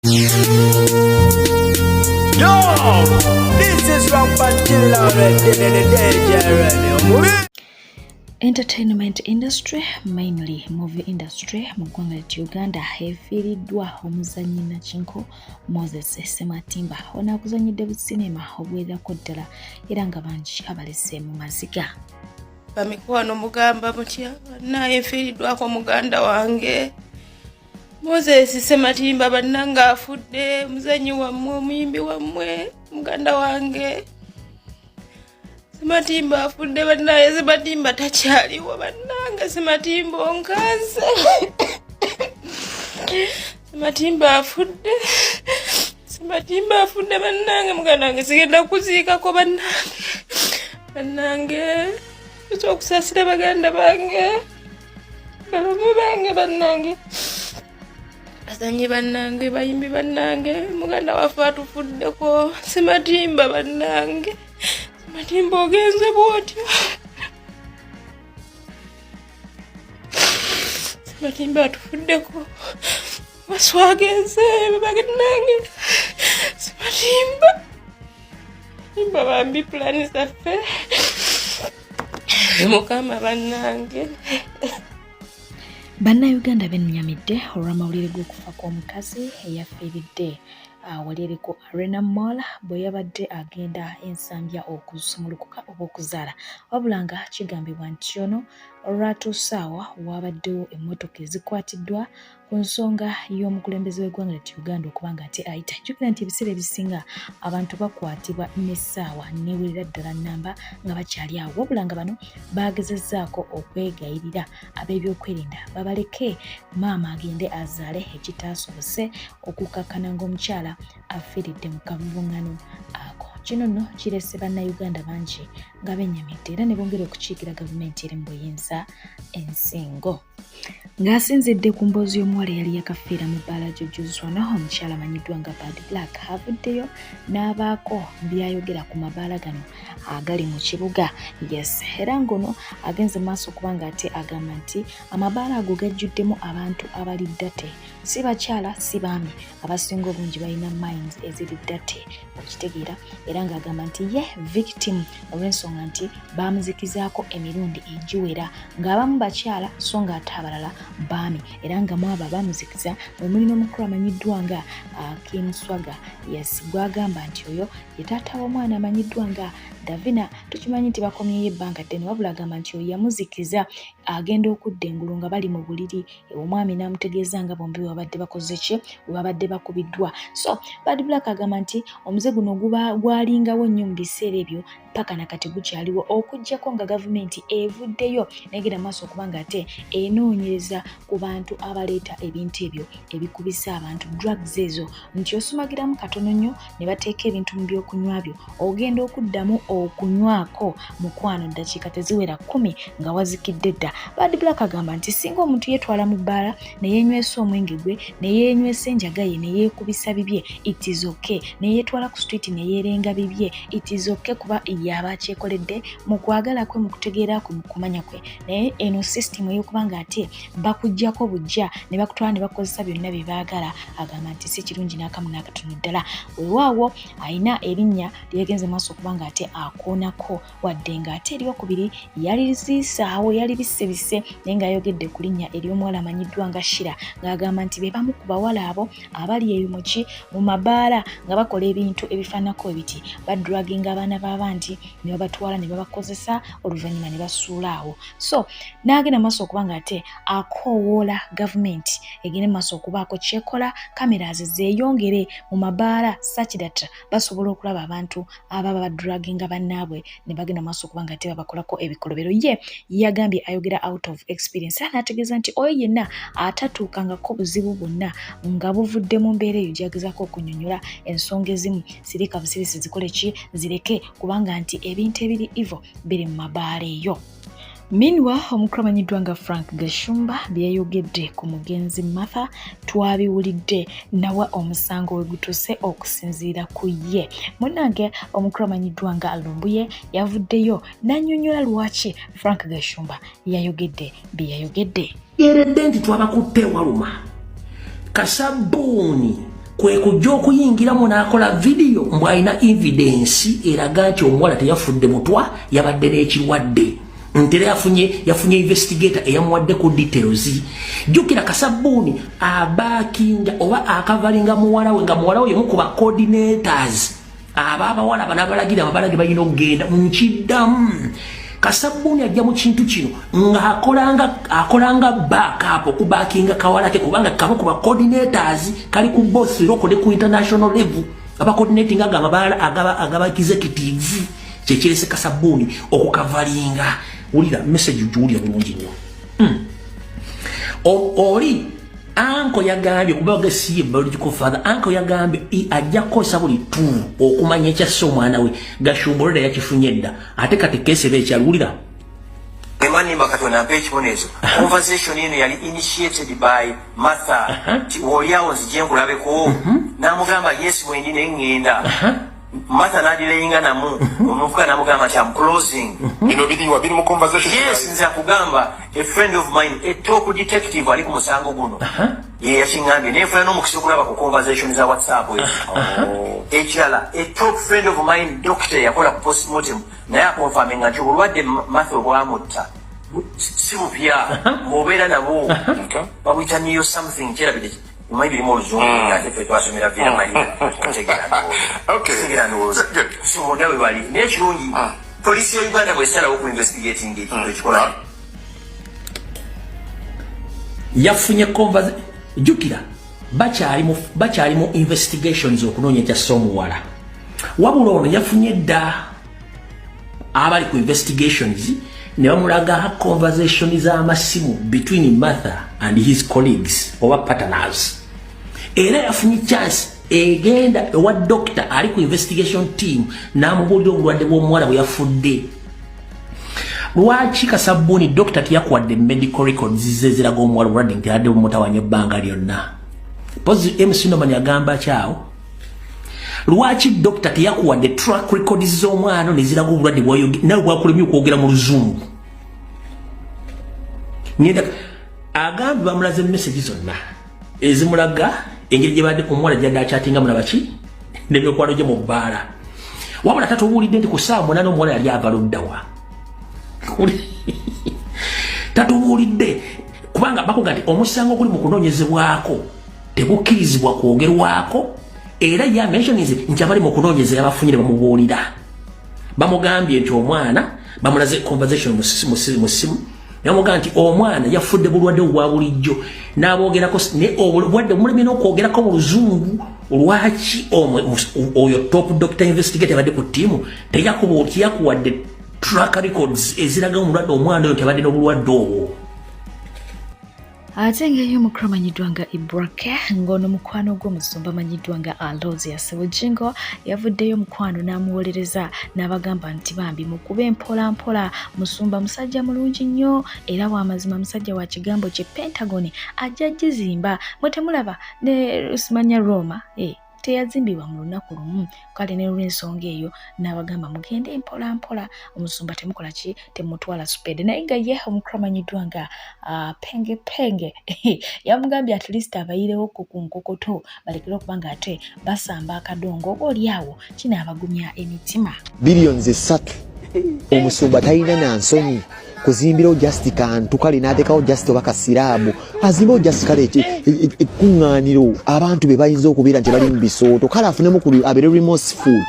Yo, this is Entertainment industry, mainly movie industry, mu ggwanga ly'e Uganda efiiriddwa omuzanyi Nakinko Moses Ssematimba. Ono akuzanyidde bu sinema obwerako ddala era nga bangi abalese mu maziga. Bamikwano mugamba mutya naye efiiriddwako muganda wange Moses Ssematimba bannanga afudde omuzanyi wammwe omuyimbi wammwe muganda wange Ssematimba afudde bannaye Ssematimba takyaliwo bannanga Ssematimba onkaze Ssematimba afudde bannange muganda wange sigenda kuziikako bannange ekyokusasira baganda bange balamu bange bannange bazanyi bannange bayimbi bannange muganda waffe atufuddeko Ssematimba bannange Ssematimba ogenze bwotyo Ssematimba atufuddeko baswagenze bannange Ssematimba bambi plani zaffe mukama bannange. Bannayuganda bennyamidde olw'amawulire g'okufa kw'omukazi eyafiiridde wali eriko Arena Mall bwe yabadde agenda ensambya okusumulukuka oba okuzaala, wabula nga kigambibwa nti ono olwatuuse awo wabaddewo emmotoka ezikwatiddwa ku nsonga y'omukulembeze w'eggwanga ly'e Uganda okuba nga ate ayita. Jjukira nti ebiseera ebisinga abantu bakwatibwa n'essaawa neewerera ddala nnamba nga bakyali awo, wabula nga bano baagezezzaako okwegayirira ab'ebyokwerinda babaleke maama agende azaale ekitaasobose okukakkana ng'omukyala afiiridde mu kavubuŋŋano ako. Kino nno kirese bannayuganda bangi nga bennyamidde era ne bongera okukiikira gavumenti eri mu buyinza ensingo. Ng'asinzidde ku mboozi y'omuwala eyali yakafiira mu bbaala jjujjuzwano, omukyala amanyiddwa nga Bad Black avuddeyo n'abaako byayogera ku mabaala gano agali mu kibuga. Yes, era ng'ono agenze maaso okuba nga ate agamba nti amabaala ago gajjuddemu abantu abali ddate, si bakyala si baami, abasinga obungi balina minds eziri ddate okitegeera, era ng'agamba nti ye victim olw'ensonga nti baamuzikizaako emirundi egiwera ng'abamu bakyala so nga ate abalala baami, era nga mu abo abaamuzikiza mwe mulina omukulu amanyiddwa nga Kim Swaga. Yes, gwagamba nti oyo ye taata w'omwana amanyiddwa nga Davina. Tukimanyi nti bakomyeyo ebbanga ddene, wabula agamba nti oyo yamuzikiza agenda okudda engulu nga bali mu buliri, omwami n'amutegeeza nga bombi babadde bakoze ki, bwe babadde bakubiddwa. So Bad Black agamba nti omuze guno gwalingawo nnyo mu biseera ebyo paka nakati gukyaliwo, okuggyako nga gavumenti evuddeyo negenda maaso okuba nga ate enoonyereza ku bantu abaleeta ebintu ebyo ebikubisa abantu, drugs ezo, nti osumagiramu katono nnyo ne bateeka ebintu mu byokunywa byo, ogenda okuddamu okunywako mukwano ddakiika teziwera 10 nga wazikidde dda. Bad Black agamba nti singa omuntu yeetwala mu bbaala ne yeenywesa omwenge gwe ne yeenywesa enjaga ye ne yeekubisa bibye, it is okay, ne yeetwala ku street ne yeerenga bibye, it is okay, kuba yaba akyekoledde mu kwagala kwe, mu kutegeera kwe, mu kumanya kwe. Naye eno system ey'okuba nga ate bakuggyako bujja ne bakutwala ne bakozesa byonna bye baagala, agamba nti si kirungi n'akamu n'akatono ddala. Weewaawo alina erinnya lyegenze maaso okuba nga ate akoonako, wadde nga ate eryokubiri yali zisaawo, yali bisebise, naye ng'ayogedde ku linnya ery'omuwala amanyiddwa nga Shira, ng'agamba nti be bamu ku bawala abo abali eyo mu mabaala nga bakola ebintu ebifaananako ebiti, badruginga abaana b'abandi ne babatwala ne babakozesa, oluvannyuma ne basuula awo. So n'agenda maaso okuba nga ate akoowoola gavumenti egende maaso okubaako kyekola, cameras zeeyongere mu mabaala such that basobola okulaba abantu ababa badruginga bannaabwe ne bagenda maaso okuba nga ate babakolako ebikolobero. Ye yagambye ayogera out of experience, era n'ategeeza nti oyo yenna atatuukangako buzibu bwonna nga buvudde mu mbeera eyo gy'agezaako okunnyonnyola ensonga ezimu sirika busirisi zikole ki, zireke, kubanga nti ebintu ebiri evil biri mu mabaala eyo. Meanwhile, omukulu amanyiddwa nga Frank Gashumba byayogedde ku mugenzi Martha twabiwulidde nawa omusango we gutuuse okusinziira ku ye. Munnange omukulu amanyiddwa nga Lumbuye yavuddeyo n'annyonnyola lwaki Frank Gashumba yayogedde bye yayogedde. Yeredde nti twabakutte waluma kasabbuuni kwe kujja okuyingiramu n'akola video mbw'alina evidence eraga nti omuwala teyafudde mutwa yabadde n'ekirwadde ntera yafunye investigator eyamuwadde ku details. Jjukira Kasabbuuni abaakinga oba akavalinga muwala we nga muwala we yemukuba coordinators abawala banabalagira ababalagi balina okugenda nkiddamu. Kasabbuuni ajja mu kintu kino nga akolanga backup okubakinga kawala ke kubanga kabo kuba coordinators kali ku boss loko ne ku international level aba coordinating agaba executive kyekirese Kasabbuuni okukavalinga. Ulira message ujulira bulungi nnyo. Oli anko yagambye kubaga siye biological father anko yagambye ajja kosa buli tu okumanya ekyasse omwana we gashumbolera yakifunye dda ate kati kese bekyalulira. Emani makatona page bonezo. Conversation ino yali initiated by Martha. Woliawo nzijengulabeko. Namugamba yes mwendi nengenda. Martha nadilenga namu. Omuvuka namugamba nti I'm closing. Bino biri mu conversation. Yes, nza kugamba a friend of mine a top detective ali ku musango guno. Ye yashingambye nefuna n'omukisa okulaba ku conversation za WhatsApp we. Echala a top friend of mine doctor yakola ku postmortem naye akonfaminga nti obulwadde Martha obwamutta si bupya obeera nabo babuyita niyo something kyerabire umayi birimu oluzungu ate ffe twasomera vira malira so ndawe bali naye kirungi polisi ya Uganda bwesalawo ku investigating ekintu ekikola yafunye conversation. Jukira bakyali mu investigations okunoonya ekyasse omuwala wabula ono yafunye dda abali ku investigations ne bamulaga conversation z'amasimu between Martha and his colleagues oba partners era yafunye chance egenda ewa doctor ali ku investigation team n'amubuulira obulwadde bw'omuwala bwe yafudde. Lwaki Kasabbuuni doctor tiyakuwadde medical records zeziraga omuwala obulwadde nti yadde bumutawanya ebbanga lyonna. Pozi MC Norman yagamba kyawo. Lwaki doctor tiyakuwadde track records z'omwana neziraga obulwadde nawe bwakulemye okwogera mu luzungu. Nienda agambe bamulaze message zonna ezimulaga engeri gye badde omuwala gyadde akyatinga mulabaki n'emyokwano gye mu bbaala. Wabula tatubuulidde nti ku ssaawa 8 omuwala yali avaluddawa. Tatubuulidde kubanga bakuga nti omusango guli mu kunoonyezebwako tegukkirizibwa kwogerwako era ya mentions nti abali mu kunoonyeza yabafunyire bamubuulira bamugambye nti omwana bamulaze conversation mu simu yamugamba nti omwana yafudde bulwadde obwa bulijjo n'aboogerako ne obulwadde bumulemye n'okwogerako mu luzungu. Lwaki oyo top doctor investigator abadde ku ttiimu teyakuwadde track records eziraga omulwadde omwana oyo tebadde n'obulwadde obwo. Ate ng'eyo omukulu amanyiddwa nga Ibrake ng'ono mukwano gw'omusumba amanyiddwa nga Alozi Yasewujingo yavuddeyo mukwano n'amuwolereza n'abagamba nti bambi mukube mpola musumba musajja mulungi nnyo era w'amazima musajja wa kigambo kye Pentagon ajja gizimba mwe temulaba ne Simanya Roma teyazimbibwa mu lunaku lumu kale ne lw'ensonga eyo n'abagamba mugende mpola omusumba temukola ki temutwala supede naye nga ye omukulu amanyiddwa nga penge yamugambye at least abayirewo ku nkokoto balekere okuba nga ate basamba akadongo obaoliawo kinaabagumya emitima. Billions 3 omusumba talina nansonyi kuzimbirawo just kantu kale n'ateekawo just oba kasiraabu azimbawo just kale ekkuŋŋaaniro abantu be bayinza okubeera nti bali mu bisooto kale afunemu abeere remorseful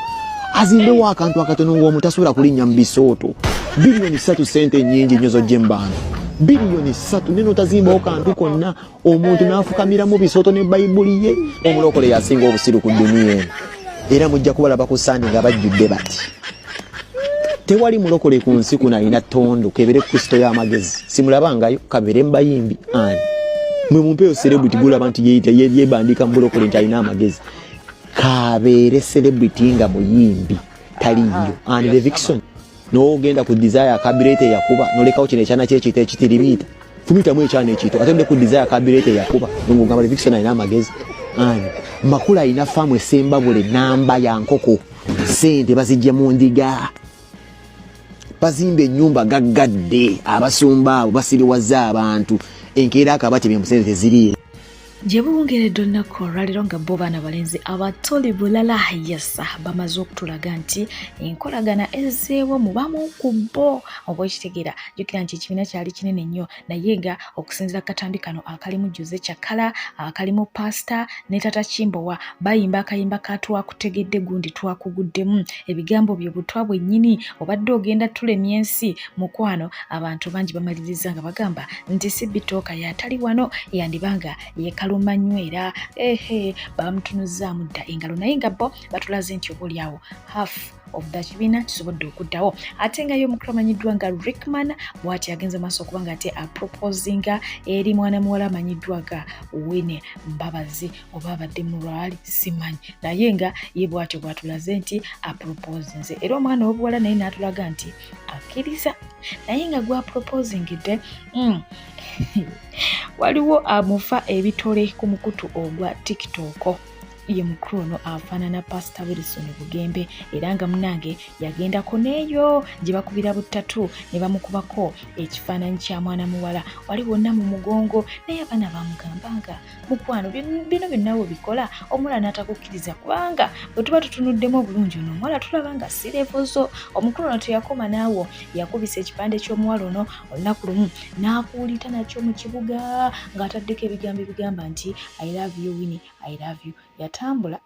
azimbewo akantu akatono ng'omu tasobola kulinnya mu bisooto. Billions 3 sente nnyingi nnyo z'ogyembaano. Billions 3 neno tazimbawo kantu konna omuntu n'afukamira mu bisooto ne bayibuli ye omulokole yasinga obusiru ku duniya eno era mujja kubalaba ku Sande nga bajjudde bati. Tewali mulokole ku nsi kuno alina ttondo kebere Kristo y'amagezi simulabangayo kabere mbayimbi ani mwe mumpeyo celebrity bulaba nti yebandika mu bulokole nti alina amagezi kabere celebrity nga muyimbi taliyo ani the vixen n'ogenda ku desire kabirete yakuba nolekawo kino ekyana kyekiyita ekitiribita fumitamu ekyana ekito ate ku desire kabirete yakuba ng'ogamba the vixen alina amagezi ani makula alina faamu esemba bule namba ya nkoko sente bazijja mu ndiga bazimba ennyumba gaggadde abasumba abo basiriwaza abantu enkeera akabati bye musente ziriye Jebungeredde olunaku olwaliro nga bo baana balenzi aba Tulibulala yesa bamaze okutulaga nti enkolagana ezzeewo mu bamu ku bo oba ekitegeera jjukira nti ekibiina kyali kinene nnyo naye nga okusinziira katambi kano akalimu Jose Chakala akalimu Pastor ne Tata Kimbowa bayimba akayimba katwakutegedde gundi twakuguddemu ebigambo bye butwa bwennyini obadde ogenda tulemya ensi mukwano abantu bangi bamaliriza nga bagamba nti Sibitooka yatali wano yandibanga yekalumanyweera bamutunuzaamu dda engalo naye nga bo batulaze nti obaoliawo half of that kibiina kisobodde okuddawo ate nga ye omukulu amanyiddwa nga Rickman bw'ati agenze maaso okuba nga ate aproposinga eri mwana muwala amanyiddwa ga Wine Mbabazi oba abadde mulwali simanyi naye nga ye bw'atyo bw'atulaze nti aproposinze era omwana w'obuwala naye n'atulaga nti akkiriza naye nga gwaproposingidde waliwo amufa ebitole ku mukutu ogwa TikTok ye mukulu ono afaanana Pastor Wilson Bugembe era nga munange yagendako neeyo gye bakubira butatu ne bamukubako ekifaananyi kya mwana muwala wali wonna mu mugongo naye abaana bamugambanga mukwano bino byonna bikola omulala n'atakukkiriza kubanga bwe tuba tutunuddemu obulungi ono omuwala tulaba nga sireevozo omukulu ono teyakoma naawo yakubisa ekipande ky'omuwala ono olunaku lumu n'akuulita nakyo mu kibuga ng'ataddeko ebigambo ebigamba nti I love you Winnie, I love you yatambula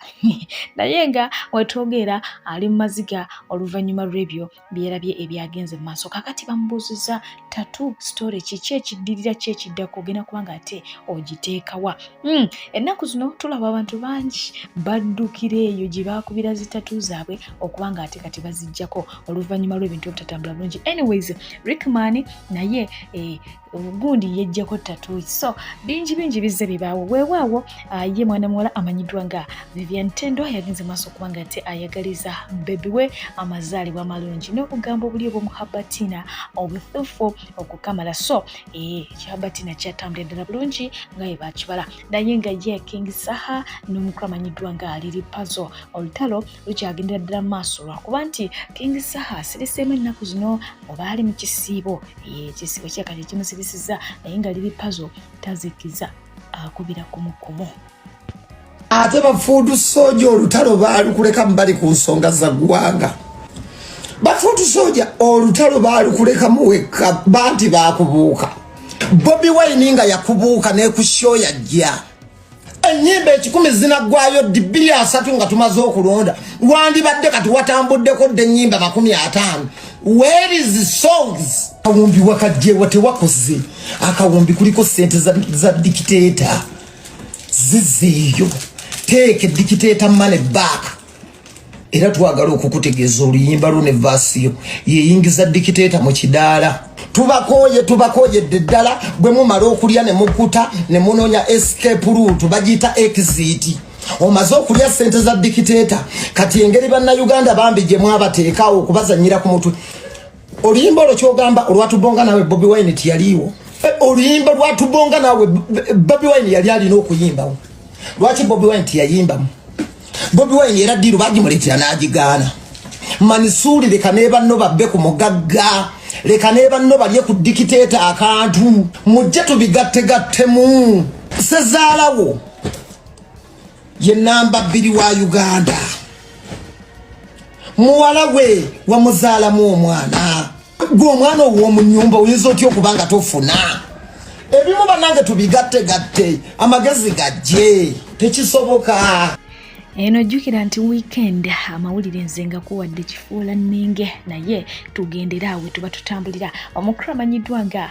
naye nga wetwogera ali mu maziga oluvannyuma lw'ebyo byerabye ebyagenze mu maaso kakati bamubuuziza tatu story kiki ekiddirira ki ekiddako ogenda kubanga ate ogiteekawa ennaku zino tulaba abantu bangi baddukira eyo gye baakubira zitatu zaabwe okuba nga ate kati baziggyako oluvannyuma lw'ebintu obutatambula bulungi anyways Rickman naye gundi yejjako tatu so bingi bizze bibaawo weewaawo ye mwana muwala amanyiddwa nga Vivian Tendo yagenze maaso okuba nga ate ayagaliza bebi we amazaalibwa amalungi n'obugambo buli obw'omuhabatina obuthufu okukamala so ekihabatina kyatambula ddala bulungi nga ye bakibala naye nga ye King Saha n'omukulu amanyiddwa nga Lili Puzzle olutalo lukyagendera ddala mu maaso lwakuba nti King Saha asiriseemu ennaku zino oba ali mu kisiibo ekisiibo kyakati ekimusirisiza naye nga Lili Puzzle tazikiza akubira kumukumu ate bafuudu soja olutalo baalukuleka mbali ku nsonga za ggwanga bafuudu soja olutalo baalukuleka muwekka banti baakubuuka Bobi Wine nga yakubuuka nekusho yajja ennyimba 10 zinaggwayo D3 nga tumaze okulonda wandibadde kati watambuddeko dde ennyimba 50 where is the songs akawumbi wakajjewa tewakoze akawumbi kuliko sente za dictator zizeeyo take dictator money back era twagala okukutegeeza oluyimba lune vasiyo yeyingiza dictator mu kidaala tubakoye ddala bwe mumala okulya ne mukuta ne munonya escape route bagiyita exit omaze okulya sente za dictator kati engeri bannayuganda bambi gye mwabateekaawo okubazanyira ku mutwe oluyimba olwo kyogamba olwatubonga nawe Bobi Wine tiyaliiwo oluyimba lwatubonga nawe Bobi Wine yali alina okuyimbawo lwaki Bobi Wine tiyayimbamu Bobi Wine era ddiru bagimuleetera n'agigaana Mansuri leka ne banno babbe ku mugagga leka ne banno balye ku dictator akantu mujje tubigattegattemu sezaalawo ye namba 2 wa Uganda muwala we wamuzaalamu omwana gwe omwana ow'omu nnyumba oyinza otya okuba nga tofuna ebimu bannange tubigattegatte amagezi gajje tekisoboka eno jjukira nti weekend amawulire nze nga kuwadde kifuula nnenge naye tugendera awe tuba tutambulira omukulu amanyiddwa nga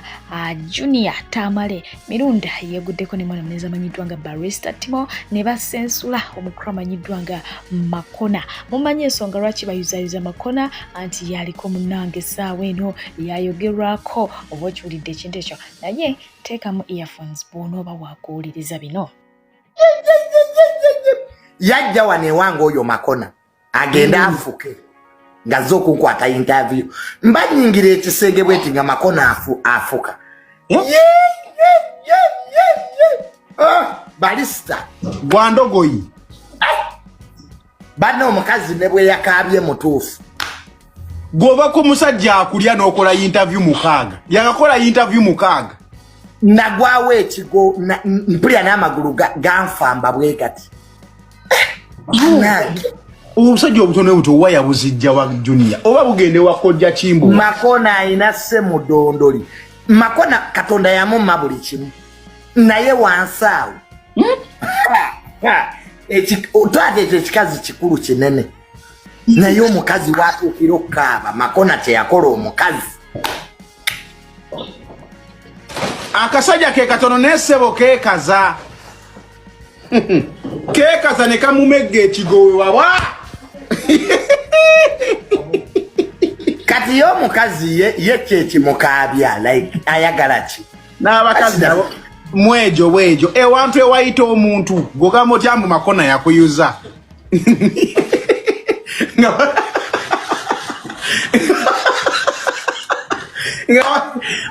Junior Tamale Mirunda yeeguddeko ne mwana muneza amanyiddwa nga Barrister Timo ne basensula omukulu amanyiddwa nga Makona mumanyi ensonga lwaki bayuzayuza Makona anti yaliko munnange essaawa eno yayogerwako oba okiwulidde ekintu ekyo naye teekamu earphones bw'onooba waakuwuliriza bino yajja wane wange oyo Makona agenda afuke ngazo kunkwata interview mbanyingira ekisenge bweti nga Makona afuka Barrister Gwandogoyi bano omukazi ne bwe yakabye mutuufu goba ko musajja akulya n'okola interview mukaaga yakakola interview mukaaga nagwawo ekigo mpulira n'amagulu ganfamba bwe kati omusajja obutono buto waya buzijja wa Junior oba bugende wakojja Kimbo Makona ayina ssemu dondoli Makona Katonda yamumma buli kimu naye wansaawo twate ekikazi kikulu kinene naye omukazi watuukira okukaaba Makona teyakola omukazi akasajja ke katono n'essebo keekaza keekaza ne kamumegga ekigowe wawa kati y'omukazi ye kyekimukaabya like ayagala ki n'abakazi nabo mwejo bwejo ewantu ewayita omuntu gogamba oti ambu Makona yakuyuza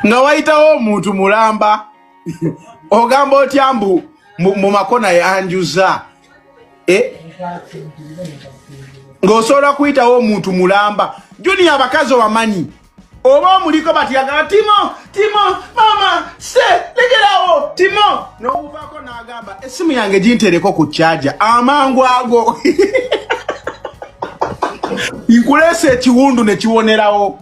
nga wayitawo omuntu mulamba ogamba oti ambu mu Makona yanjuza ng'osobola kuyitawo omuntu mulamba Junior abakazi wamanyi oba omuliko batyaga Timo mama se legerawo Timo n'obuvako n'agamba essimu yange gintereko ku charger amangu ago nkulese ekiwundu ne kiwonerawo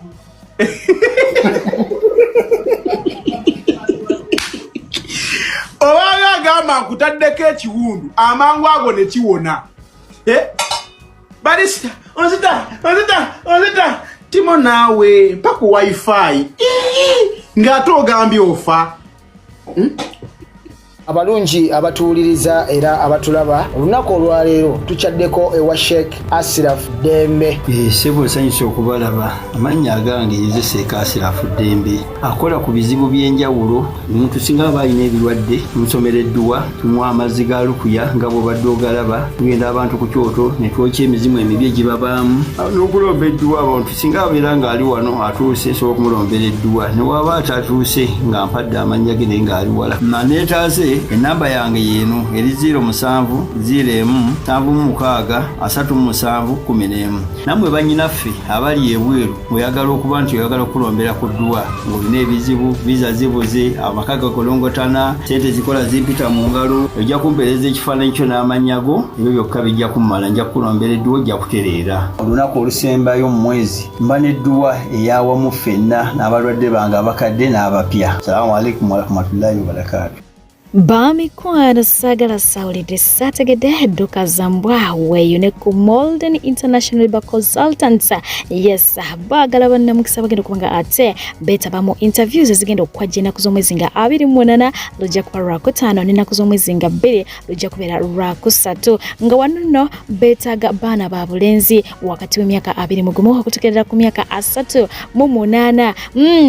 oba agamba nkutaddeko ekiwundu amangu ago ne kiwona barista onzita Timo nawe paku wifi ng'ate ogambye ofa abalungi abatuuliriza era abatulaba olunaku olwaleero tukyaddeko ewa Sheikh Ashraf Dembe sebo nsanyusa okubalaba amannya agange nze Sheikh Ashraf Dembe akola ku bizibu by'enjawulo omuntu singa aba alina ebirwadde musomereddwa tumuwa amazzi ga lukuya nga bw'obadde ogalaba tugenda abantu ku kyoto ne twokya emizimu emibi egibabaamu n'okulomba edduwa abantu singa abeera ng'ali wano atuuse sobola okumulombeera edduwa ne waba atatuuse nga mpadde amannya ge naye ng'ali wala naneetaase enamba yange yeno eri 0707363711 namwe banyinaffe abali ebweru oyagala okuba nti oyagala okulombera ku dduwa ng'olina ebizibu viza zibuze amaka gakolongotana sente zikola zimpita mu ngalo ojja kumpeereza ekifaananyi kyo n'amanyago ebyo byokka bijja kummala nja kukulombera edduwa ojja kutereera olunaku olusembayo mu mwezi mba n'edduwa eyawamu ffenna n'abalwadde bange abakadde n'abapya. Salaamu alaikum warahmatullahi wabarakatuh. Bamikwano sagala sawulidde saategedde edduuka zambwa weeyo ne ku Molden International Labour Consultants. Yes, baagala bannamukisa bagenda okubanga ate beetaba mu interviews ezigenda okukwajja ennaku z'omwezi nga 28 lujja kuba Lwakutaano n'ennaku z'omwezi nga 2 lujja kubeera Lwakusatu nga wano nno beetaaga baana ba bulenzi wakati w'emyaka 21 okutuukirira ku myaka 38.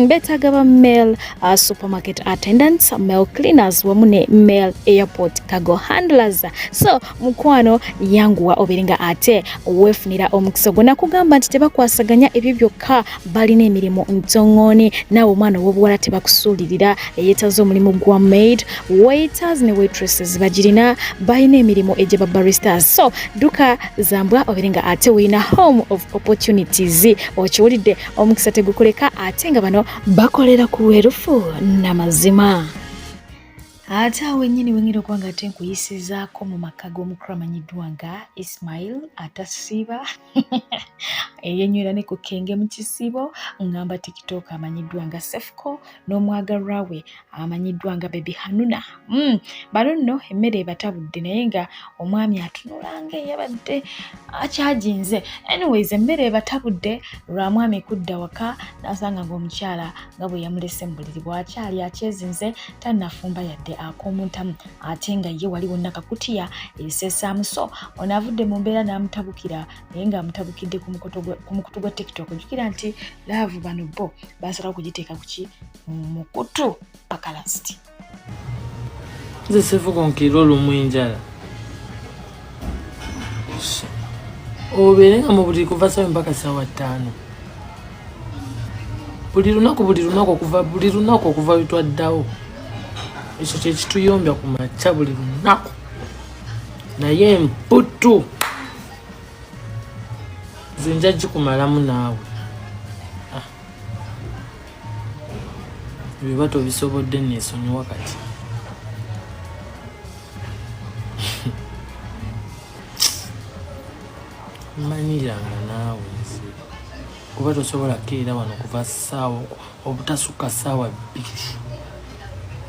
Beetaaga ba male supermarket attendants, male cleaners wamu ne male airport cargo handlers. So mukwano yanguwa oberenga ate wefunira omukisa gonna kugamba nti tebakwasaganya ebyo byokka balina emirimu ntongoni nawo omwana w'obuwala tebakusuulirira eyetaza omulimu gwa maid waiters ne waitresses bagirina balina emirimu egyeba baristas. So duka zambwa oberenga ate wina home of opportunities okiwulidde omukisa tegukoleka ate nga bano bakolera ku lwerufu n'amazima. Ate awo ennyini wennyini okuba ate nkuyisizaako mu maka g'omukulu amanyiddwa nga Ismail atasiiba eyenywera ne ku kenge mu kisibo ngamba TikTok amanyiddwa nga Sefco n'omwagalwa we amanyiddwa nga Baby Hanuna. Bano nno emmere ebatabudde naye nga omwami atunula nga eyabadde akyajinze. Anyways, emmere ebatabudde lwa mwami kudda waka n'asanga ng'omukyala nga bwe yamulese mu buliri bw'akyali akyezinze tannafumba yadde akomuntamu ate nga ye waliwo nakakutiya esesaamu. So ono avudde mu mbeera n'amutabukira naye ng'amutabukidde ku mukutu gwa TikTok. Jukira nti laavu bano bo basalawo kugiteeka kuki mukutu paka lasti. Nze sefuko nkira olumu enjala obeere nga mu buli kuva 7 mpaka 5. Buli lunaku okuva wetwaddawo ekyo kyekituyombya ku makya buli lunaku naye emputu nze nja gikumalamu naawe. Bibato bisobodde neesonyiwa kati. Manyiranga naawe nze. Kuba tosobola kukeera wano kuva ssaawa obutasukka ssaawa 2.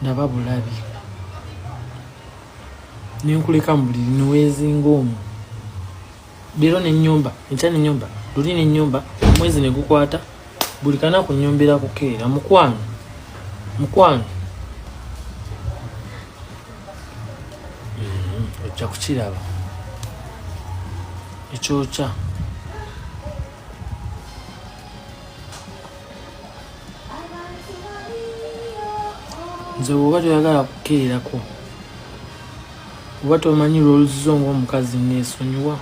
Ndaba bulabi. Ninkuleka mu buliri niweezinga omwo. Biro n'ennyumba, enkya n'ennyumba, luli n'ennyumba, omwezi ne gukwata, buli kanaku nnyombera kukeera. Mukwano. Ojja kukiraba. Ekyokya. Nze bw'oba toyagala kukeerako, oba tomanyi lw'oluzizo ng'omukazi neesonyiwa,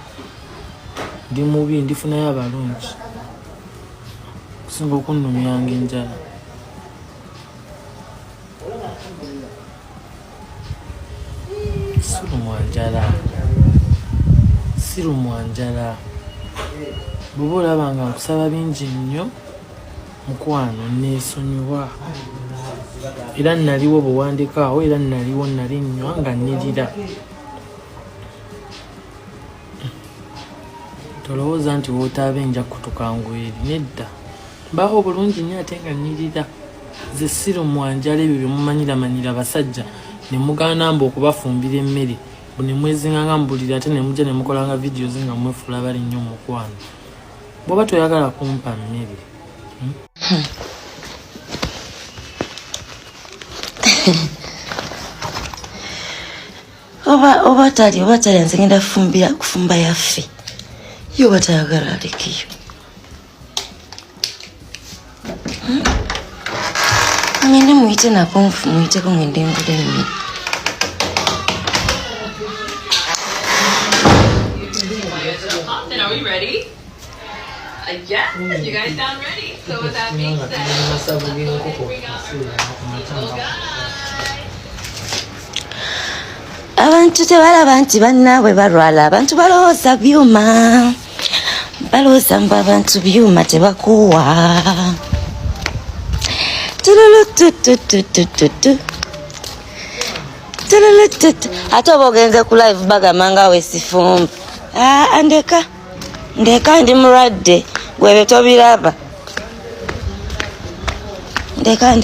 ndi mubi ndifunayo abalungi kusinga okunnumyanga enjala. Sirumwa njala. Bw'oba olaba nga nkusaba bingi nnyo, mukwano neesonyiwa. Era naliwo bwewandika awo, era naliwo nali nnywa nga nirira. Tolowooza nti wootaaba enja kutukangweri, nedda. Mbaaho bulungi nnyo ate nga nirira. Ze sirumwa njala, ebyo byemumanyiramanyira basajja ne mugaana mbu okubafumbira emmere. Ne mwezinga nga mbulira ate ne mujja ne mukolanga videos nga mwefuula bali nnyo mukwano. Bw'oba toyagala kumpa mmere. Oba tali nze ngenda kufumba yaffe. Yo oba tayagala alekeyo. Ngende muyite nako muyiteko ngende ngule emmere. Then are we ready? Yeah, you guys sound ready. So with that being said, abantu tebalaba nti bannaabwe balwala, abantu balowooza byuma, balowooza mbu abantu byuma tebakuwa. Ate oba ogenze ku live bagamba nga weesifumba. Ndeka ndi mulwadde, gwe tobiraba. Ndeka.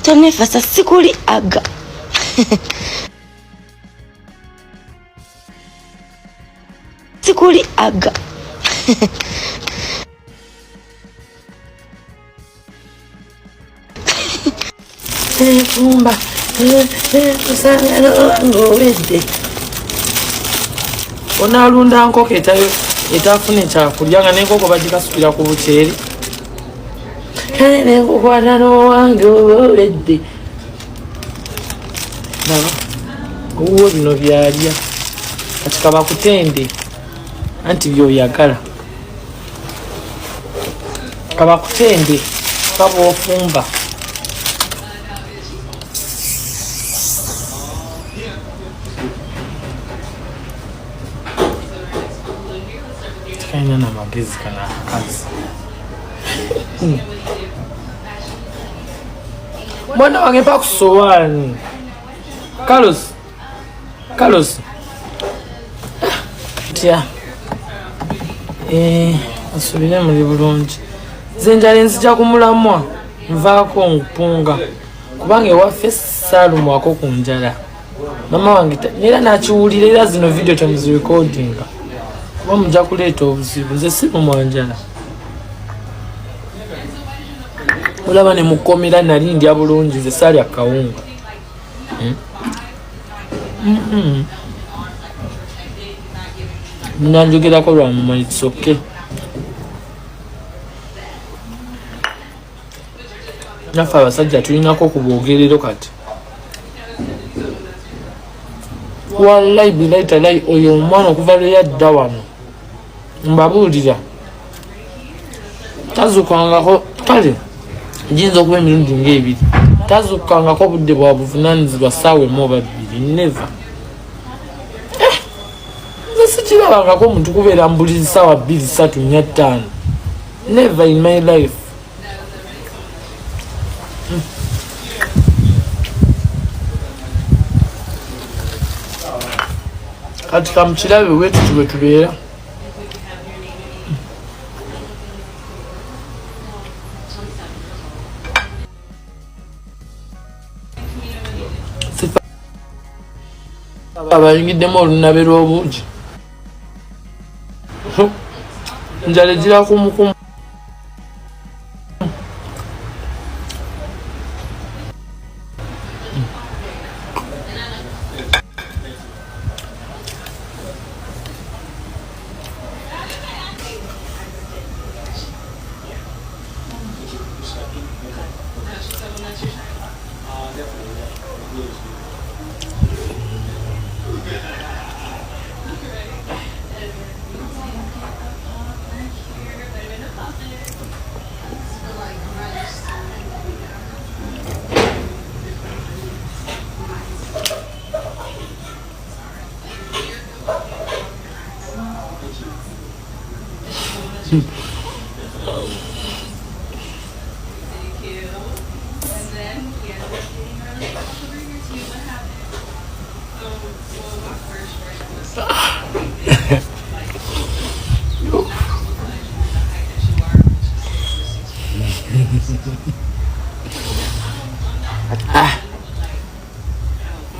Tonneefasa sikuli aga. Sikuli aga. Fumba. Usanga ng'owedde. Onaalunda nkoko etafuna ekyakulya nga n'enkoko bagikasukira ku buceeri. Kale n'enkukwata n'owange owedde. Laba, owuwo bino byalya. Kati kabakutende anti by'oyagala. Kabakutende kabw'ofumba. Kaina na magezi kana kazi. Mwana wange pa kusowani. Carlos. Tia. Asubire muri bulungi. Zenjale nzija kumulamwa. Nvaako nkupunga. Kubange waffe Salumu wako kunjala. Mama wange nera nakiwulira era zino video kyamuzi recordinga. Mujja kuleeta obuzibu, nze si mumwanjala. Olaba ne mukomera nali ndya bulungi, nze saalya kawunga. Nanjogerako lwa mumanyi kisoke. Naffe abasajja tulinako ku bwogerero kati. Wallahi bilahi talahi oyo omwana okuva lwe yadda wano. Mbabuulira tazukangako kale jinza okuba emirundi ng'ebiri tazukangako obudde bwa buvunaanyizibwa ssaawa emu oba bbiri neva. Nze sikirabangako omuntu kubeera mbuliri ssaawa 2, 3, 4, 5 never in my life. kati kamukirabe wetu bwe tubeera. Abayingiddemu olunabe lw'obungi. Njala egira kumukumu.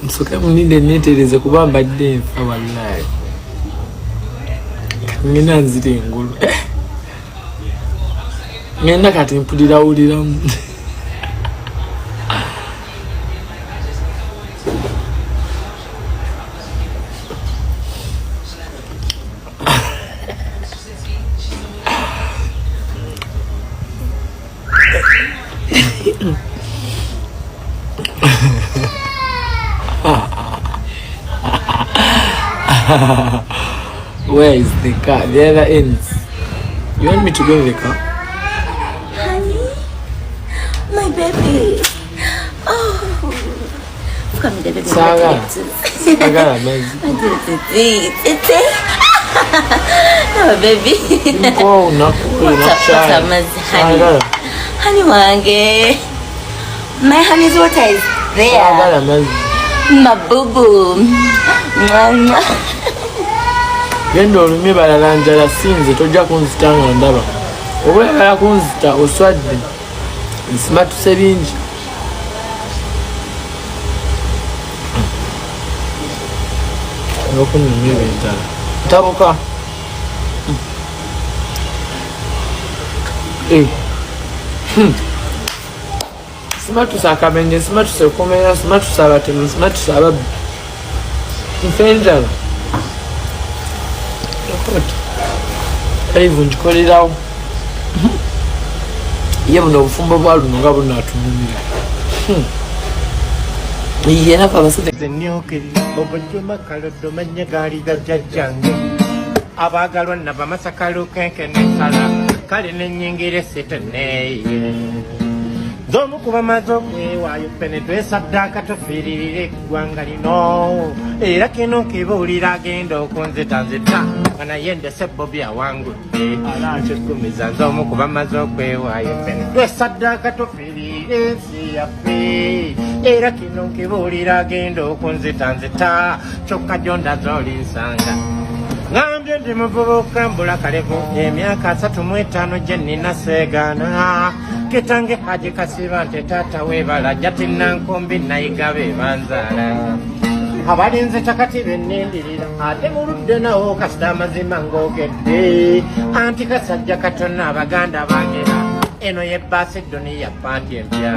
Msoka muninde netereze kuba mbadde nfa wallahi. Ngina nzire engulu. Ngenda kati mpulira uliramu. Where is the car? The other ends. You want me to go in the car? Honey, my baby. Oh, come here, baby. Saga. Saga, amazing. No, baby. Go, no. What's up, honey? Honey, wange. My honey's water is there. Saga, amazing. My boo-boo. Genda olumye balala njala sinze tojja kunzita nga ndaba. Oba oyagala kunzita oswadde nsimatuse bingi. Okunyumya ebentala. Ntabuka. Simatuse akabenje, simatuse okumenya, simatuse abatemu, simatuse ababbi. Nfe enjala. Live njikolerawo. Ye buno obufumbo bwa luno nga bunatunumira. Ye nafa basite. Zenyoke obujuma kalodo manya gali gajjange. Abagalwa naba masakalo kenke nesala. Kale nenyingire setene. Zomu kuba mazokwe wayo penedwe sadaka tofiririre gwanga lino. Era kino kibulira gendo okunzitanzita. Kana yende sebobya wangu. Alaachikumiza zomu kuba mazokwe wayo penedwe sadaka tofiririre siyafe. Era kino kibulira gendo okunzitanzita. Choka jonda zoli nsanga. Ngambye ndi muvubuka mbula kalevu emyaka 35 gye nina seegana. Kitange haji kasiba nte tata webala jati nankombi nayiga be banzala. Abalinze takati bennindirira ate muludde nawo kasita amazima ng'ogedde. Anti kasajja katona abaganda bagera eno ye Basidoniya panti empya.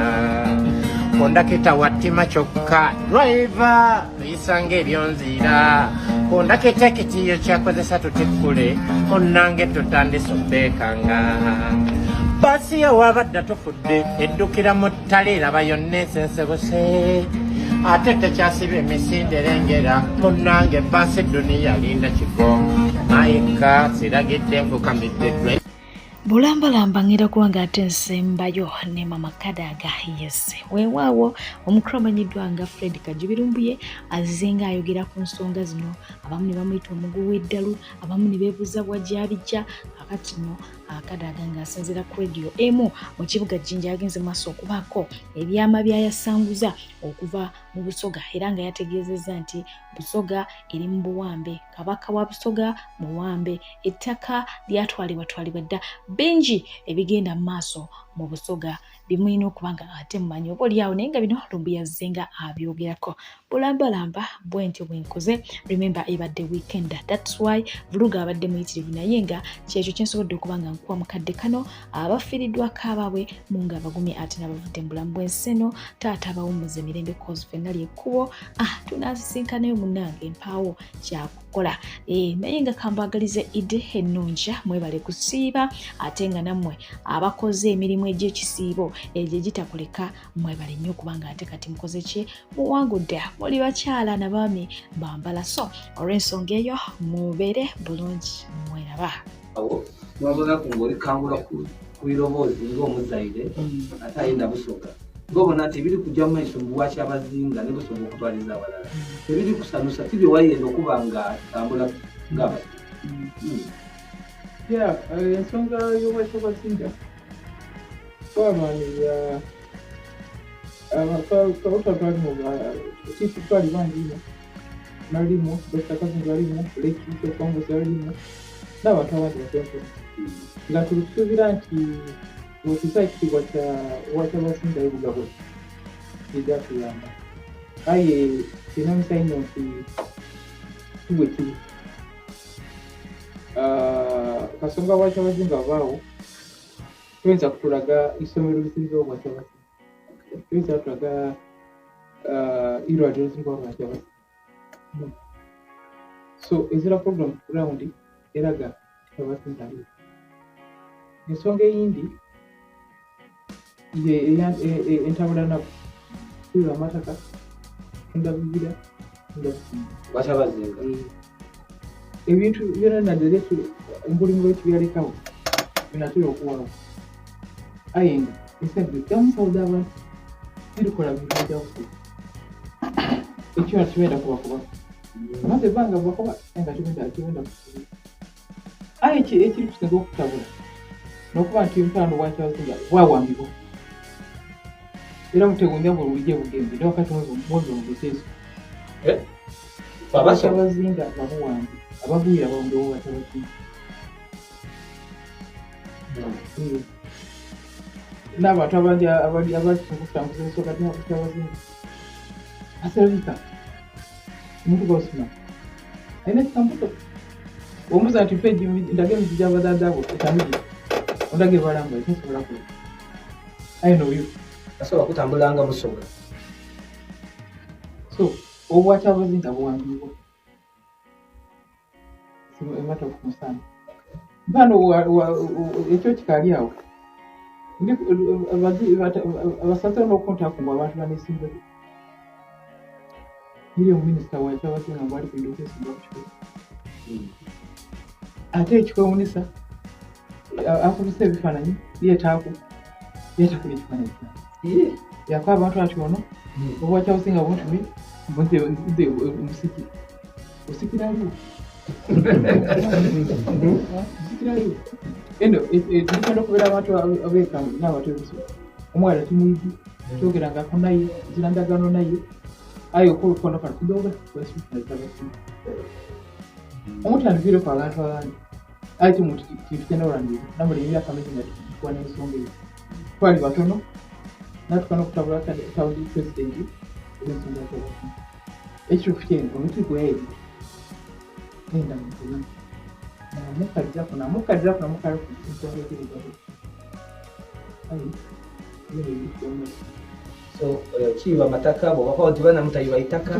Kondakita watima kyokka driver tuyisanga ebyonzira. Kondakita ekitiyo kyakozesa tutikule onnange tutandise obbeekanga. Basi ya wabadda tofudde eddukira mu ttale eraba yonna ensensebuse. Ate tekyasiba emisinde erengera munnange Basidoniya linda kigo. Maika siragidde nfukamidde. Bulambalamba ngira kuwanga ate nsembayo ne mama Kadaga. Yes, weewaawo omukulu amanyiddwa nga Fred Kajibirumbuye azizenga ayogera ku nsonga zino. Abamu ne bamuyita omugu w'eddalu, abamu ne beebuuza bw'ajja abijja. Kakati no Kadaga ng'asinziira ku radio emu mu kibuga Jinja yagenze maaso okubaako ebyama byayasanguza okuva mu Busoga era nga yategeezezza nti Busoga eri mu buwambe, Kabaka wa Busoga muwambe, ettaka lyatwalibwa dda bingi ebigenda mu maaso mu Busoga bimulina okuba nga ate mumanyi oba oliawo naye nga bino Lumbu yazzenga abyogerako bulambalamba bwentyo bwenkoze. Remember ebadde weekend, that's why Vuluga abadde muyitirivu naye nga kyekyo kyensobodde okuba nga nkuwa mukadde kano abafiiriddwako abaabwe mu nga abagumye ate n'abavudde mu bulamu bw'enseno taata bawummuze mirembe cause ffenna lyekkubo tunaasisinkanayo munnange empaawo kyakukola naye nga kambagalize Idde ennunja mwebale kusiiba ate nga nammwe abakoze emirimu egy'ekisiibo egyo gitakuleka mwebale nnyo kubanga ate kati mukoze ki muwangudde muli bakyala n'abaami bambala so olw'ensonga eyo mubeere bulungi mweraba mwabona kungoli kangula kuiroboozi ng'omuzayire ate ayenda Busoga ng'obona nti ebiri kujja mu maiso mu bwakyabazinga ne Busoga okutwaliza abalala ebiri kusanusa tibyewayenda okuba nga tambula ng'abasi ensonga y'obwakyabazinga twamanira kabaka twalimu chifu twali bangi nalimu Dr. Kazinga alimu Leki Kongose alimu n'abantu abandi batempo nga tusuubira nti okisa ekitiibwa Wakyabazinga ebugabo ekyatuyamba aye kinamisa nnyo nti kiwe kiri kasonga Wakyabazinga abaawo tuyinza kutulaga isomero lisirizawo Wakyabazinga tuyinza kutulaga irwadiro lisingawo Wakyabazinga so ezira program round eraga Wakyabazinga aliwo. Ensonga eyindi entabula nabo kuyiwa amataka tunda bibira tunda Wakyabazinga ebintu byonna naddala omulimu lw'ekibyalekawo binatera okuwaawo aye nga esente gamusawuza abantu tirikola bintu byabusoga ekyo nakibenda kubakuba maze ebbanga bubakuba nga kibenda kukuba aye ekiri kusinga okutabula n'okuba nti mpano Wakyabazinga bwawambibwa era mutegunya bululije bugembe ne wakati mwozo mubuseeso Wakyabazinga bamuwambi abagwira bawumbewo Wakyabazinga n'abantu abali kutambuza ensonga ddala Wakyabazinga aserabika omuntu gw'osoma alina ekitambuto omubuuza nti peegi ndaga emiti gy'abadadaabo etamigi ondage balamba ekinsobola kola aye n'oyo asobola kutambulanga Busoga so Wakyabazinga buwambibwa emata okumusana mpano ekyo kikali awo abasaza n'okuntakumbwa abantu banesimbe iri omuminisita Wakyabazinga mbwali kuiduka esimba kukiko ate ekikwewunisa akubisa ebifaananyi yeetaaku ekifaananyi yakuba abantu ati ono Wakyabazinga buntumi nze omusiki osikiraliwo osikiraliwo eno dipenda okubeera abantu abeekambi n'abantu ebisoga omwala timuyigi kyogerangako naye zirandagano naye aye okukono kano kudoga Wakyabazinga omuntu andiviireko abantu abandi aye timuntu kitugenda olandira namuli emyaka mingi nga tukikuba n'ensonga eyo twali batono natukana okutabula tawundi pulezidenti olw'ensonga Wakyabazinga ekituufu kyeno omuntu gweeri enda mukulu namukaddirako ensonga ekirigabo aye so kiyiba amataka bw'obakola nti bana mutayiba itaka